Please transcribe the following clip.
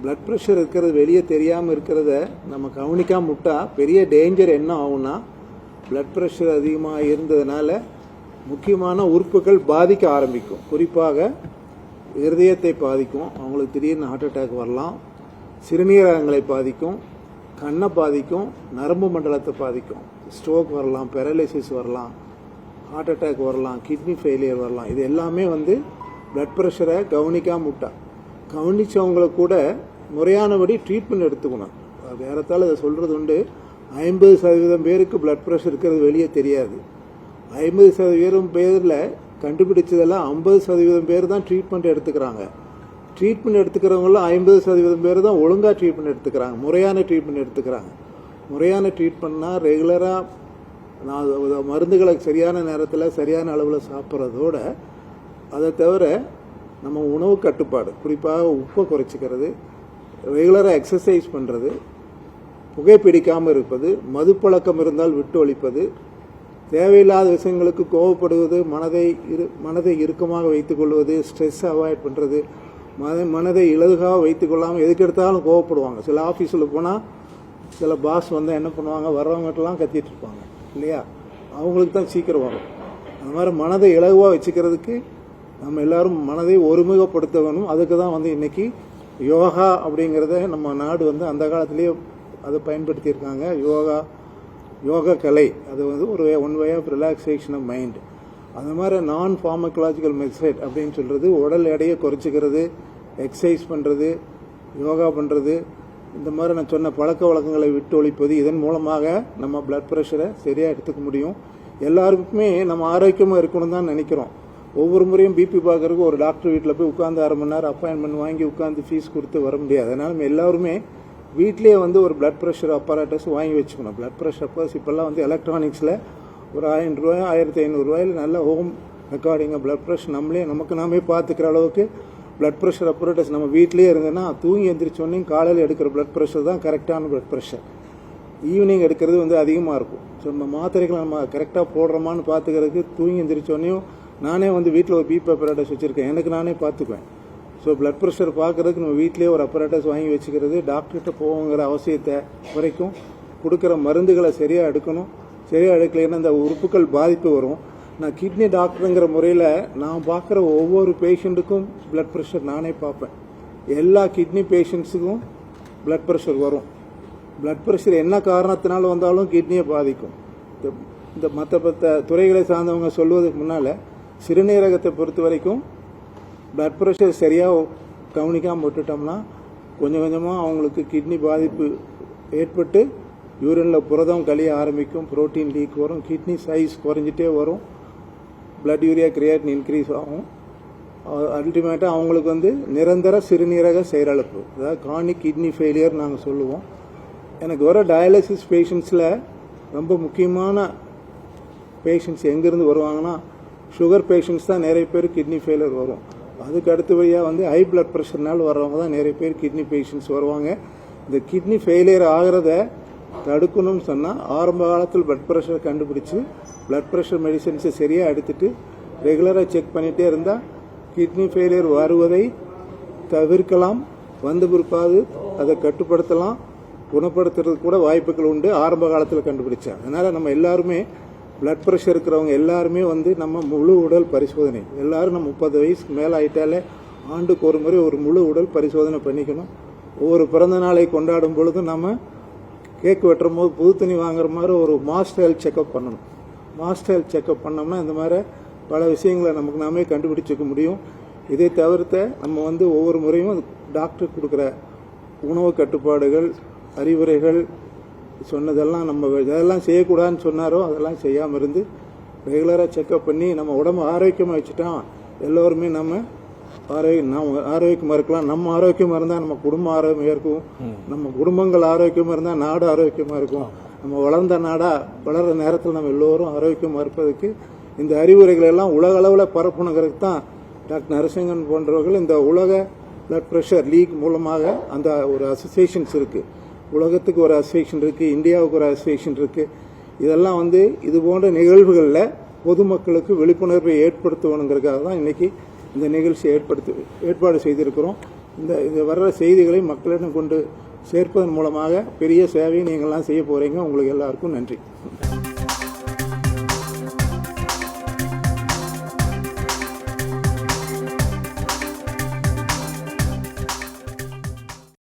Blood pressure இருக்கிறது வெளியே தெரியாமல் இருக்கிறத நம்ம கவனிக்காம விட்டா பெரிய டேஞ்சர் என்ன ஆகும்னா, பிளட் ப்ரெஷர் அதிகமாக இருந்ததுனால முக்கியமான உறுப்புகள் பாதிக்க ஆரம்பிக்கும். குறிப்பாக இருதயத்தை பாதிக்கும், அவங்களுக்கு திடீர்னு ஹார்ட் அட்டாக் வரலாம். சிறுநீரகங்களை பாதிக்கும், கண்ணை பாதிக்கும், நரம்பு மண்டலத்தை பாதிக்கும். ஸ்ட்ரோக் வரலாம், பேரலைசிஸ் வரலாம், ஹார்ட் அட்டாக் வரலாம், கிட்னி ஃபெயிலியர் வரலாம். இது எல்லாமே பிளட் ப்ரெஷரை கவனிக்காம விட்டா. கவனிச்சவங்களுக்கு கூட முறையானபடி ட்ரீட்மெண்ட் எடுத்துக்கணும். வேறத்தால் இதை சொல்கிறது உண்டு, 50% பேருக்கு பிளட் ப்ரெஷர் இருக்கிறது வெளியே தெரியாது. 50% பேரில் கண்டுபிடிச்சதெல்லாம் 50% பேர் தான் ட்ரீட்மெண்ட் எடுத்துக்கிறாங்க. ட்ரீட்மெண்ட் எடுத்துக்கிறவங்களாம் 50% பேர் தான் ஒழுங்காக ட்ரீட்மெண்ட் எடுத்துக்கிறாங்க, முறையான ட்ரீட்மெண்ட் எடுத்துக்கிறாங்க. முறையான ட்ரீட்மெண்ட்னா ரெகுலராக மருந்துகளை சரியான நேரத்தில் சரியான அளவில் சாப்பிட்றதோட, அதை தவிர நம்ம உணவு கட்டுப்பாடு, குறிப்பாக உப்பை குறைச்சிக்கிறது, ரெகுலராக எக்ஸசைஸ் பண்ணுறது, புகைப்பிடிக்காமல் இருப்பது, மது பழக்கம் இருந்தால் விட்டு ஒழிப்பது, தேவையில்லாத விஷயங்களுக்கு கோவப்படுவது, மனதை இறுக்கமாக வைத்துக்கொள்வது, ஸ்ட்ரெஸ் அவாய்ட் பண்ணுறது, மனதை இலகுவாக வைத்துக்கொள்ளாமல் எதுக்கு எடுத்தாலும் கோவப்படுவாங்க. சில ஆஃபீஸில் போனால் சில பாஸ் வந்தால் என்ன பண்ணுவாங்க, வர்றவங்ககிட்டலாம் கத்திட்டு இருப்பாங்க இல்லையா, அவங்களுக்கு தான் சீக்கிரம் வரும். அந்த மாதிரி மனதை இலகுவாக வச்சுக்கிறதுக்கு நம்ம எல்லாரும் மனதை ஒருமுகப்படுத்த வேணும். அதுக்கு தான் இன்னைக்கு யோகா அப்படிங்கிறத நம்ம நாடு அந்த காலத்திலேயே அதை பயன்படுத்தியிருக்காங்க. யோகா கலை அது ஒரு one way of relaxation of mind. அந்த மாதிரி நான் ஃபார்மகலாஜிக்கல் மெத்தட் அப்படின்னு சொல்கிறது உடல் எடையை குறைச்சிக்கிறது, எக்ஸசைஸ் பண்ணுறது, யோகா பண்ணுறது, இந்த மாதிரி நான் சொன்ன பழக்க வழக்கங்களை விட்டு ஒழிப்பது. இதன் மூலமாக நம்ம பிளட் ப்ரெஷரை சரியாக எடுத்துக்க முடியும். எல்லாருக்குமே நம்ம ஆரோக்கியமாக இருக்கணும் தான் நினைக்கிறோம். ஒவ்வொரு முறையும் பிபி பார்க்கறதுக்கு ஒரு டாக்டர் வீட்டில் போய் உட்காந்து 1/2 மணி நேரம் அப்பாயின்மெண்ட் வாங்கி உட்காந்து ஃபீஸ் கொடுத்து வர முடியாது. அதனால நம்ம எல்லாருமே வீட்லேயே ஒரு பிளட் ப்ரெஷர் அப்பராட்டஸ் வாங்கி வச்சுக்கணும். பிளட் ப்ரெஷர் அப்பர்ஸ் இப்போல்லாம் எலக்ட்ரானிக்ஸில் ஒரு 1000 ரூபாய் 1500 ரூபாயில் நல்ல ஹோம் ரெக்கார்டிங்க பிளட் ப்ரெஷர் நமக்கு நாமே பார்த்துக்கிற அளவுக்கு பிளட் ப்ரெஷர் அப்பராட்டஸ் நம்ம வீட்லேயே இருந்ததுன்னா தூங்கி எந்திரிச்சோன்னே காலையில் எடுக்கிற பிளட் ப்ரெஷர் தான் கரெக்டான பிளட் ப்ரெஷர். ஈவினிங் எடுக்கிறது அதிகமாக இருக்கும். ஸோ நம்ம மாத்திரைகளை நம்ம கரெக்டாக போடுறோமான்னு பார்த்துக்கிறதுக்கு தூங்கி எந்திரிச்சோன்னையும் நானே வீட்டில் ஒரு பிபி அப்பராட்டஸ் வச்சுருக்கேன், எனக்கு நானே பார்த்துக்குவேன். ஸோ பிளட் ப்ரெஷர் பார்க்குறதுக்கு நம்ம வீட்டிலேயே ஒரு அப்பராட்டஸ் வாங்கி வச்சுக்கிறது, டாக்டர்கிட்ட போவோங்கிற அவசியத்தை வரைக்கும் கொடுக்குற மருந்துகளை சரியாக எடுக்கணும். சரியாக எடுக்கலைன்னா இந்த உறுப்புகள் பாதிப்பு வரும். நான் கிட்னி டாக்டருங்கிற முறையில் நான் பார்க்குற ஒவ்வொரு பேஷண்ட்டுக்கும் பிளட் ப்ரெஷர் நானே பார்ப்பேன். எல்லா கிட்னி பேஷண்ட்ஸுக்கும் பிளட் ப்ரெஷர் வரும். பிளட் ப்ரெஷர் என்ன காரணத்தினால வந்தாலும் கிட்னியை பாதிக்கும். இந்த மற்ற துறைகளை சார்ந்தவங்க சொல்வதற்கு முன்னால் சிறுநீரகத்தை பொறுத்த வரைக்கும் பிளட் ப்ரெஷர் சரியாக கவனிக்காமல் விட்டுட்டோம்னா கொஞ்சம் கொஞ்சமாக அவங்களுக்கு கிட்னி பாதிப்பு ஏற்பட்டு யூரினில் புரதம் கழிய ஆரம்பிக்கும், புரோட்டீன் லீக் வரும், கிட்னி சைஸ் குறைஞ்சிட்டே வரும், பிளட் யூரியா கிரியேட்டின் இன்க்ரீஸ் ஆகும். அல்டிமேட்டாக அவங்களுக்கு நிரந்தர சிறுநீரக செயலிழப்பு, அதாவது கார்னிக் கிட்னி ஃபெயிலியர் நாங்கள் சொல்லுவோம். எனக்கு வர டயாலிசிஸ் பேஷண்ட்ஸில் ரொம்ப முக்கியமான பேஷண்ட்ஸ் எங்கேருந்து வருவாங்கன்னா, சுகர் பேஷண்ட்ஸ் தான் நிறைய பேர் கிட்னி ஃபெயிலியர் வரும். அதுக்கு அடுத்தபடியாக ஹை பிளட் ப்ரெஷர்னால வர்றவங்க தான் நிறைய பேர் கிட்னி பேஷண்ட்ஸ் வருவாங்க. இந்த கிட்னி ஃபெயிலியர் ஆகிறத தடுக்கணும்னு சொன்னால் ஆரம்ப காலத்தில் பிளட் ப்ரெஷர் கண்டுபிடிச்சி பிளட் ப்ரெஷர் மெடிசன்ஸை சரியாக எடுத்துட்டு ரெகுலராக செக் பண்ணிகிட்டே இருந்தால் கிட்னி ஃபெயிலியர் வருவதை தவிர்க்கலாம். வந்த பிற்பாடு அதை கட்டுப்படுத்தலாம், குணப்படுத்துறதுக்கு கூட வாய்ப்புகள் உண்டு ஆரம்ப காலத்தில் கண்டுபிடிச்சா. அதனால் நம்ம எல்லாருமே பிளட் ப்ரெஷர் இருக்கிறவங்க எல்லாருமே நம்ம முழு உடல் பரிசோதனை, எல்லாரும் நம்ம 30 வயசுக்கு மேலே ஆகிட்டாலே ஆண்டுக்கு ஒரு முறை ஒரு முழு உடல் பரிசோதனை பண்ணிக்கணும். ஒவ்வொரு பிறந்த நாளை கொண்டாடும் பொழுது நம்ம கேக் வெட்டுற போது புது துணி வாங்குற மாதிரி ஒரு மாஸ்டர் ஹெல்த் செக்அப் பண்ணணும். மாஸ்டர் ஹெல்த் செக்அப் பண்ணோம்னா இந்த மாதிரி பல விஷயங்களை நமக்கு நாமே கண்டுபிடிச்சிக்க முடியும். இதை தவிர்த்த நம்ம ஒவ்வொரு முறையும் டாக்டர் கொடுக்குற உணவு கட்டுப்பாடுகள், அறிவுரைகள் சொன்னதெல்லாம் நம்ம எதெல்லாம் செய்யக்கூடாதுன்னு சொன்னாரோ அதெல்லாம் செய்யாமல் இருந்து ரெகுலராக செக்அப் பண்ணி நம்ம உடம்பு ஆரோக்கியமாக வச்சுட்டோம். எல்லோருமே நம்ம ஆரோக்கியமாக இருக்கலாம். நம்ம ஆரோக்கியமாக இருந்தால் நம்ம குடும்பம் ஆரோக்கியமாக இருக்கும், நம்ம குடும்பங்கள் ஆரோக்கியமாக இருந்தால் நாடு ஆரோக்கியமாக இருக்கும். நம்ம வளர்ந்த வளர்கிற நேரத்தில் நம்ம எல்லோரும் ஆரோக்கியமாக இருப்பதற்கு இந்த அறிவுரைகள் எல்லாம் உலக அளவில் பரப்புணுங்கிறதுக்கு தான் டாக்டர் நரசிங்கன் போன்றவர்கள் இந்த உலக பிளட் ப்ரெஷர் லீக் மூலமாக அந்த ஒரு அசோசியேஷன்ஸ் இருக்குது. உலகத்துக்கு ஒரு அசோசியேஷன் இருக்குது, இந்தியாவுக்கு ஒரு அசோசியேஷன் இருக்குது. இதெல்லாம் இது போன்ற நிகழ்வுகளில் பொதுமக்களுக்கு விழிப்புணர்வை ஏற்படுத்தணுங்கிறதுக்காக தான் இன்றைக்கி இந்த நிகழ்ச்சி ஏற்பாடு செய்திருக்கிறோம். இந்த வர்ற செய்திகளை மக்களிடம் கொண்டு சேர்ப்பதன் மூலமாக பெரிய சேவையை நீங்கள்லாம் செய்ய போகிறீங்க. உங்களுக்கு எல்லாருக்கும் நன்றி.